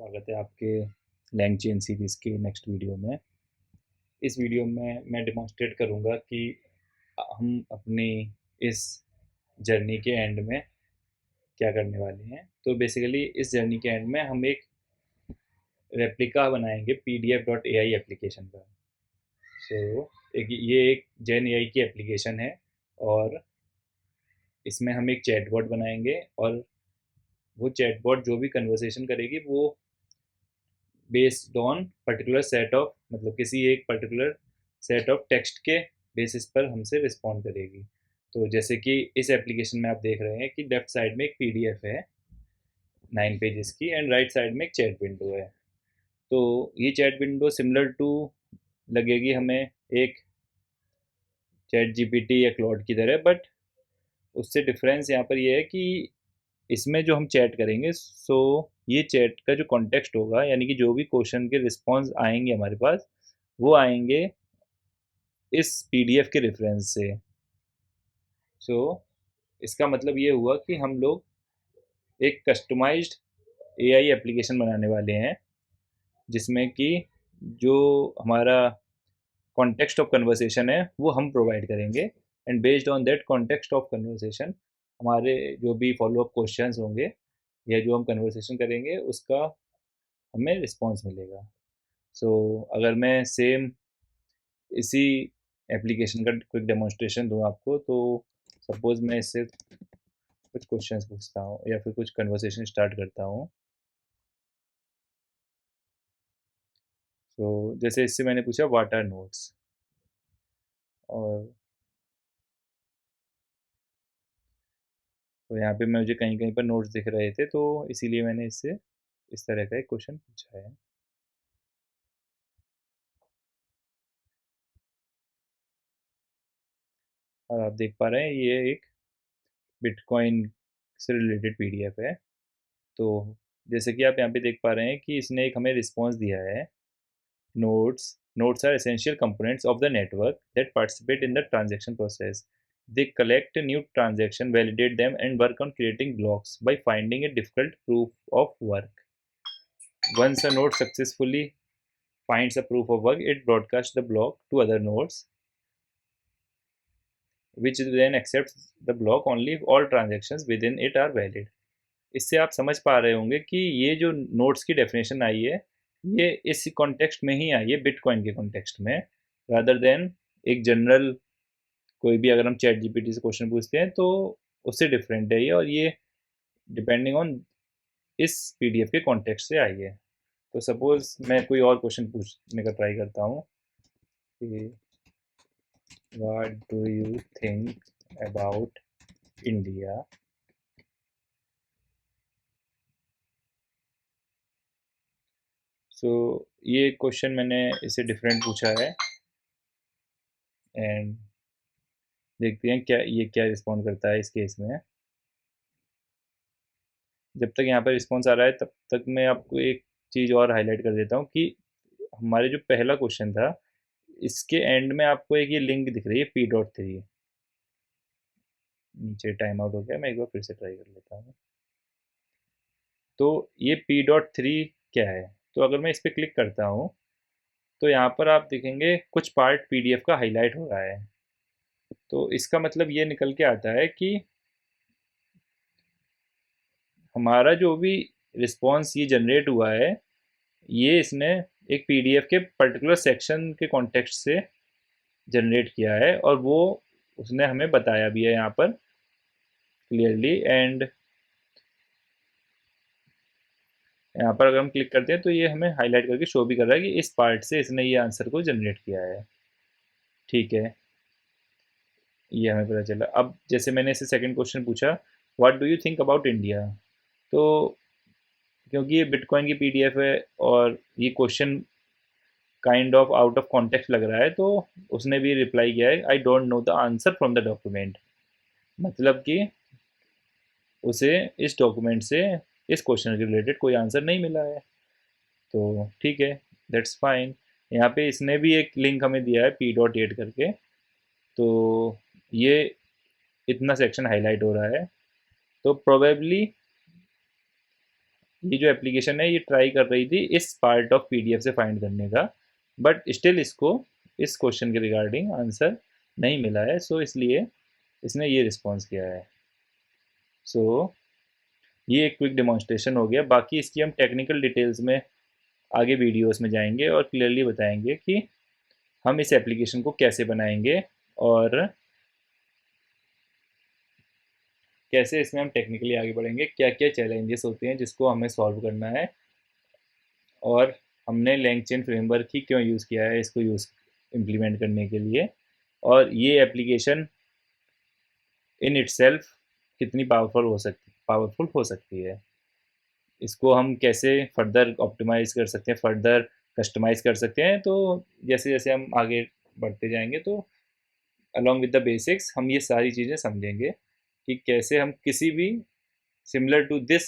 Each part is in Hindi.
स्वागत है आपके लैंग चेन सीरीज़ के नेक्स्ट वीडियो में। इस वीडियो में मैं डेमोंस्ट्रेट करूँगा कि हम अपनी इस जर्नी के एंड में क्या करने वाले हैं। तो बेसिकली इस जर्नी के एंड में हम एक रेप्लिका बनाएंगे pdf.ai एप्लीकेशन का। एक जेन एआई की एप्लीकेशन है और इसमें हम एक चैटबॉट बनाएंगे और वो चैटबॉट जो भी कन्वर्सेशन करेगी वो based on particular set of मतलब किसी एक पर्टिकुलर सेट ऑफ टेक्स्ट के बेसिस पर हमसे रिस्पॉन्ड करेगी। तो जैसे कि इस एप्लीकेशन में आप देख रहे हैं कि लेफ्ट साइड में एक पीडीएफ है 9 पेजेस की एंड राइट साइड में एक चैट विंडो है। तो ये चैट विंडो सिमिलर टू लगेगी हमें एक चैट जीपीटी या क्लॉड की तरह, बट उससे डिफरेंस यहाँ पर ये है कि इसमें जो हम चैट करेंगे ये चैट का जो कॉन्टेक्स्ट होगा यानी कि जो भी क्वेश्चन के रिस्पॉन्स आएंगे हमारे पास वो आएंगे इस पीडीएफ के रेफरेंस से। सो इसका मतलब ये हुआ कि हम लोग एक कस्टमाइज्ड एआई एप्लीकेशन बनाने वाले हैं जिसमें कि जो हमारा कॉन्टेक्स्ट ऑफ कन्वर्सेशन है वो हम प्रोवाइड करेंगे and based on that context of conversation हमारे जो भी फॉलोअप क्वेश्चंस होंगे या जो हम कन्वर्सेशन करेंगे उसका हमें रिस्पॉन्स मिलेगा। अगर मैं सेम इसी एप्लीकेशन का क्विक डेमोन्स्ट्रेशन दूँ आपको, तो सपोज़ मैं इससे कुछ क्वेश्चंस पूछता हूँ या फिर कुछ कन्वर्सेशन स्टार्ट करता हूँ। जैसे इससे मैंने पूछा व्हाट आर नोट्स, और तो यहाँ पे मुझे कहीं कहीं पर नोट्स दिख रहे थे, तो इसीलिए मैंने इससे इस तरह का एक क्वेश्चन पूछा है। और आप देख पा रहे हैं ये एक बिटकॉइन से रिलेटेड पीडीएफ है। तो जैसे कि आप यहाँ पे देख पा रहे हैं कि इसने एक हमें रिस्पॉन्स दिया है। Notes are essential components of the network that participate in the transaction process. They collect new transactions, validate them, and work on creating blocks by finding a difficult proof of work. Once a node successfully finds a proof of work, it broadcasts the block to other nodes, which then accepts the block only if all transactions within it are valid. इससे आप समझ पा रहे होंगे कि ये जो नोड्स की डेफिनेशन आई है ये इस कॉन्टेक्स्ट में ही आई है, बिटकॉइन के कॉन्टेक्स्ट में, रादर देन एक जनरल कोई भी अगर हम चैट जीपीटी से क्वेश्चन पूछते हैं तो उससे डिफरेंट है ये, और ये डिपेंडिंग ऑन इस पीडीएफ के कॉन्टेक्स्ट से आई है। तो सपोज मैं कोई और क्वेश्चन पूछने का ट्राई करता हूँ कि what do you think about India. ये क्वेश्चन मैंने इसे डिफरेंट पूछा है एंड देखते हैं क्या रिस्पॉन्ड करता है इस केस में। जब तक यहाँ पर रिस्पॉन्स आ रहा है तब तक मैं आपको एक चीज़ और हाईलाइट कर देता हूँ कि हमारे जो पहला क्वेश्चन था इसके एंड में आपको एक ये लिंक दिख रही है p.3। नीचे टाइम आउट हो गया, मैं एक बार फिर से ट्राई कर लेता हूँ। तो ये p.3 क्या है, तो अगर मैं इस पर क्लिक करता हूँ तो यहाँ पर आप देखेंगे कुछ पार्ट पीडीएफ का हाईलाइट हो रहा है। तो इसका मतलब ये निकल के आता है कि हमारा जो भी रिस्पॉन्स ये जनरेट हुआ है ये इसने एक पीडीएफ के पर्टिकुलर सेक्शन के कॉन्टेक्स्ट से जनरेट किया है और वो उसने हमें बताया भी है यहाँ पर क्लियरली। एंड यहाँ पर अगर हम क्लिक करते हैं तो ये हमें हाईलाइट करके शो भी कर रहा है कि इस पार्ट से इसने ये आंसर को जनरेट किया है। ठीक है, ये हमें पता चला। अब जैसे मैंने इसे सेकंड क्वेश्चन पूछा what do you think about India, तो क्योंकि ये बिटकॉइन की पीडीएफ है और ये question kind of out of context लग रहा है, तो उसने भी रिप्लाई किया है I don't know the answer from the document. मतलब कि उसे इस डॉक्यूमेंट से इस क्वेश्चन के रिलेटेड कोई आंसर नहीं मिला है। तो ठीक है, दैट्स फाइन। यहाँ पे इसने भी एक लिंक हमें दिया है p.8 करके, तो ये इतना सेक्शन हाईलाइट हो रहा है। तो प्रोबेबली ये जो एप्लीकेशन है ये ट्राई कर रही थी इस पार्ट ऑफ पीडीएफ से फाइंड करने का, बट स्टिल इसको इस क्वेश्चन के रिगार्डिंग आंसर नहीं मिला है, सो इसलिए इसने ये रिस्पॉन्स किया है। सो ये एक क्विक डेमोन्स्ट्रेशन हो गया। बाकी इसकी हम टेक्निकल डिटेल्स में आगे वीडियोस में जाएंगे और क्लियरली बताएंगे कि हम इस एप्लीकेशन को कैसे बनाएंगे और कैसे इसमें हम टेक्निकली आगे बढ़ेंगे, क्या क्या चैलेंजेस होते हैं जिसको हमें सॉल्व करना है, और हमने लैंगचेन फ्रेमवर्क ही क्यों यूज़ किया है इसको इम्प्लीमेंट करने के लिए, और ये एप्लीकेशन इन इटसेल्फ कितनी पावरफुल हो सकती है, इसको हम कैसे फर्दर ऑप्टिमाइज़ कर सकते हैं, फर्दर कस्टमाइज़ कर सकते हैं। तो जैसे जैसे हम आगे बढ़ते जाएंगे तो अलॉन्ग विद द बेसिक्स हम ये सारी चीज़ें समझेंगे कि कैसे हम किसी भी similar to this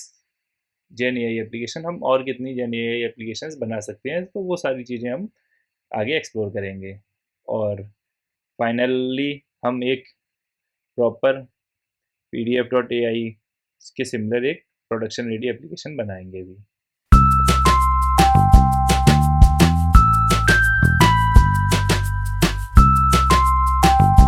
gen AI application हम और कितनी जेन एआई एप्लीकेशंस बना सकते हैं, तो वो सारी चीज़ें हम आगे एक्सप्लोर करेंगे। और फाइनली हम एक प्रॉपर pdf.ai के सिमिलर एक प्रोडक्शन रेडी एप्लीकेशन बनाएंगे भी।